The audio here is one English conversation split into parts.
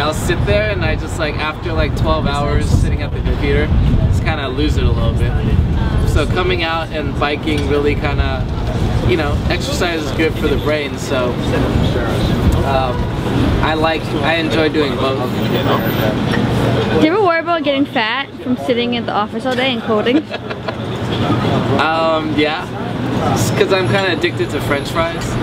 I'll sit there and I just like after like 12 hours sitting at the computer, just kind of lose it a little bit. So coming out and biking really kind of, you know, exercise is good for the brain. So I enjoy doing both. Do you ever worry about getting fat from sitting at the office all day and coding? Yeah, because I'm kind of addicted to French fries.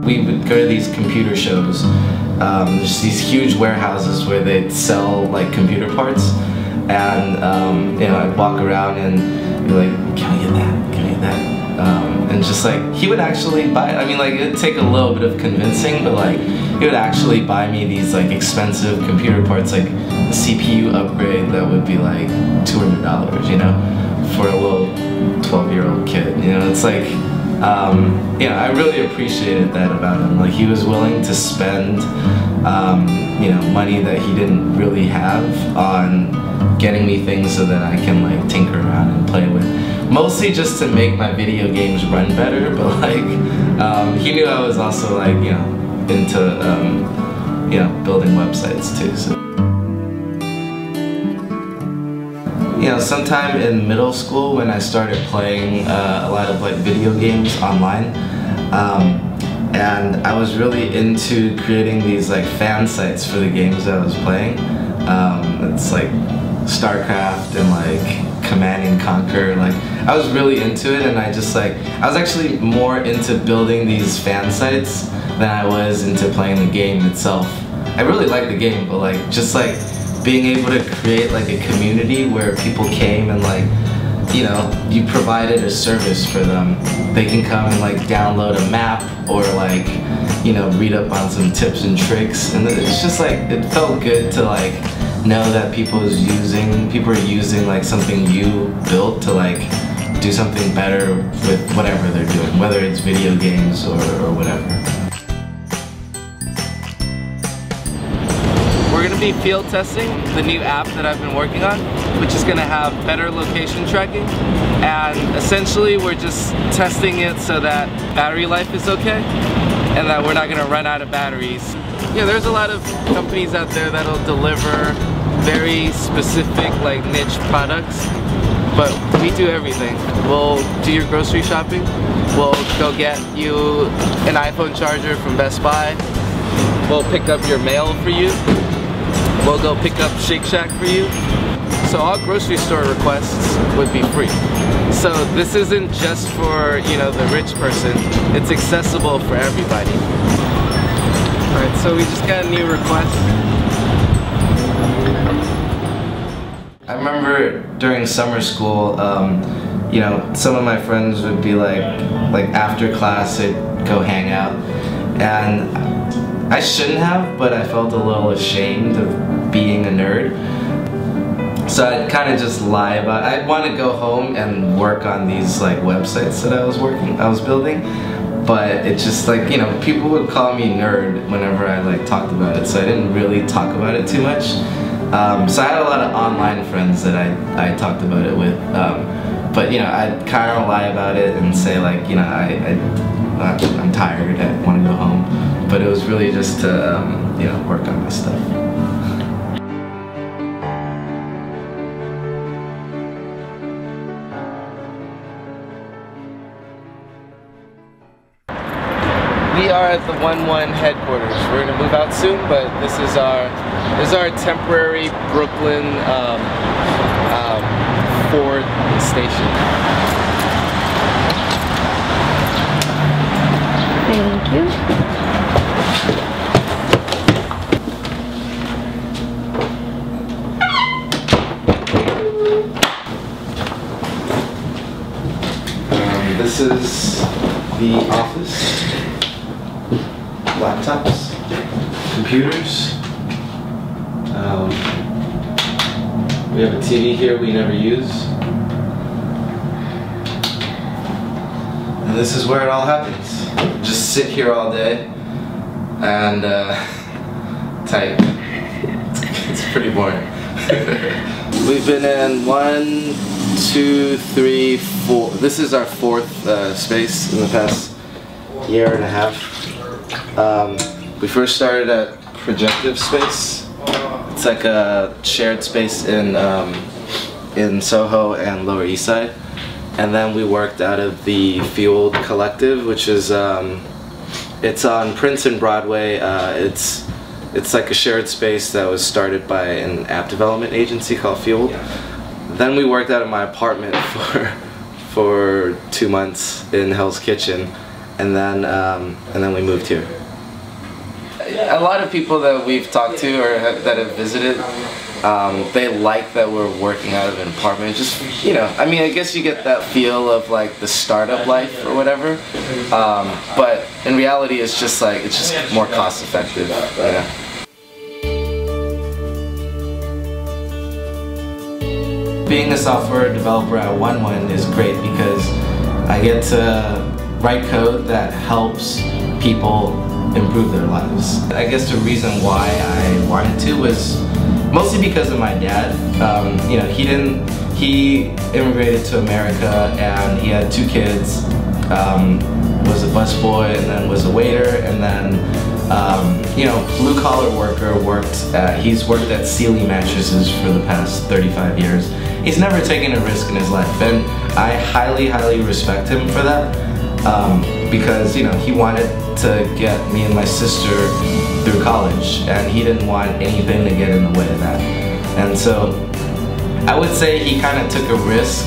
We would go to these computer shows. There's these huge warehouses where they'd sell like computer parts, and you know, I'd walk around and be like, "Can I get that? Can I get that?" And just like he would actually buy. I mean, like it'd take a little bit of convincing, but like he would actually buy me these like expensive computer parts, like a CPU upgrade that would be like $200, you know, for a little 12-year-old kid. You know, it's like. You know, I really appreciated that about him. Like he was willing to spend, you know, money that he didn't really have on getting me things so that I can like tinker around and play with. Mostly just to make my video games run better, but like he knew I was also like, you know, into you know, building websites too. So. You know, sometime in middle school when I started playing a lot of like video games online, and I was really into creating these like fan sites for the games that I was playing. It's like StarCraft and like Command and Conquer. Like I was really into it, and I was actually more into building these fan sites than I was into playing the game itself. I really liked the game, but like just like being able to create like a community where people came and like, you know, you provided a service for them. They can come and like download a map or like, you know, read up on some tips and tricks, and it's just like, it felt good to like know that people are using like something you built to like do something better with whatever they're doing, whether it's video games or whatever. We're going to be field testing the new app that I've been working on, which is going to have better location tracking, and essentially we're just testing it so that battery life is okay and that we're not going to run out of batteries. Yeah, there's a lot of companies out there that'll deliver very specific like niche products, but we do everything. We'll do your grocery shopping, we'll go get you an iPhone charger from Best Buy, we'll pick up your mail for you, we'll go pick up Shake Shack for you. So all grocery store requests would be free. So this isn't just for, you know, the rich person, it's accessible for everybody. Alright, so we just got a new request. I remember during summer school, you know, some of my friends would be like after class they'd go hang out, and I shouldn't have, but I felt a little ashamed of being a nerd. So I'd kind of just lie about it. I'd want to go home and work on these like websites that I was building, but it's just like, you know, people would call me nerd whenever I like talked about it, so I didn't really talk about it too much. So I had a lot of online friends that I talked about it with, but you know, I'd kind of lie about it and say like, you know, I'm tired, I want to go home, but it was really just to you know, work on my stuff. We are at the WunWun headquarters. We're gonna move out soon, but this is our temporary Brooklyn Ford station. Thank you. This is the office. Laptops, computers. We We have a TV here we never use. And this is where it all happens. Just sit here all day and type. It's pretty boring. We've been in 1, 2, 3, 4. This is our 4th space in the past year and a half. We first started at Projective Space. It's like a shared space in Soho and Lower East Side. And then we worked out of the Fueled Collective, which is it's on Prince and Broadway. It's like a shared space that was started by an app development agency called Fueled. Then we worked out of my apartment for 2 months in Hell's Kitchen, and then we moved here. A lot of people that we've talked to or that have visited, they like that we're working out of an apartment. Just, you know, I mean, I guess you get that feel of like the startup life or whatever. But in reality, it's just more cost effective. You know? Being a software developer at WunWun is great because I get to write code that helps people improve their lives. I guess the reason why I wanted to was mostly because of my dad. You know, he immigrated to America and he had 2 kids, was a busboy and then was a waiter, and then you know, blue collar worker, he's worked at Sealy mattresses for the past 35 years. He's never taken a risk in his life, and I highly respect him for that, because, you know, he wanted to get me and my sister through college, and he didn't want anything to get in the way of that. And so I would say he kind of took a risk,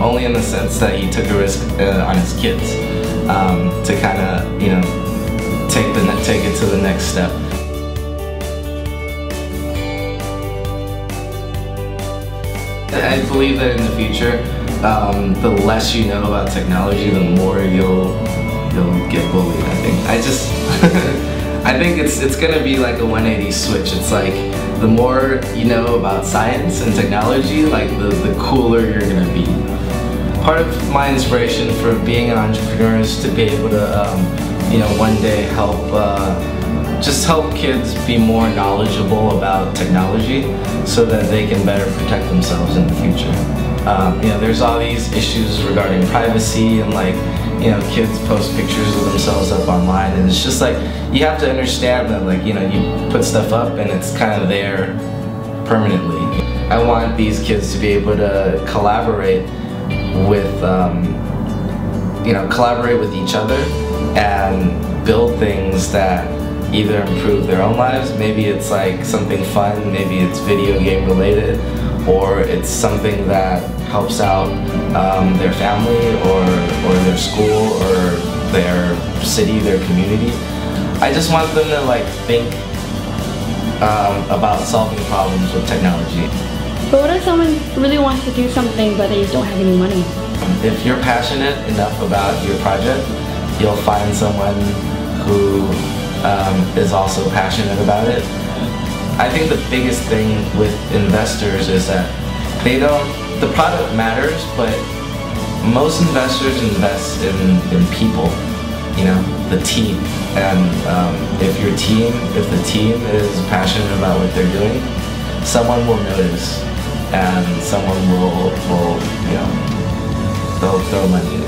only in the sense that he took a risk on his kids, to kind of, you know, take it to the next step. I believe that in the future, the less you know about technology, the more you'll get bullied. I think it's gonna be like a 180 switch. It's like the more you know about science and technology, like the cooler you're gonna be. Part of my inspiration for being an entrepreneur is to be able to, you know, one day just help kids be more knowledgeable about technology so that they can better protect themselves in the future. You know, there's all these issues regarding privacy and, like, you know, kids post pictures of themselves up online, and it's just like, you have to understand that, like, you know, you put stuff up and it's kind of there permanently. I want these kids to be able to collaborate with, you know, collaborate with each other and build things that either improve their own lives. Maybe it's like something fun, maybe it's video game related, or it's something that helps out their family or their school or their city, their community. I just want them to, like, think about solving problems with technology. But what if someone really wants to do something but they don't have any money? If you're passionate enough about your project, you'll find someone who is also passionate about it. I think the biggest thing with investors is that the product matters, but most investors invest in people, you know, the team. And if the team is passionate about what they're doing, someone will notice, and someone will, you know, they'll throw money in.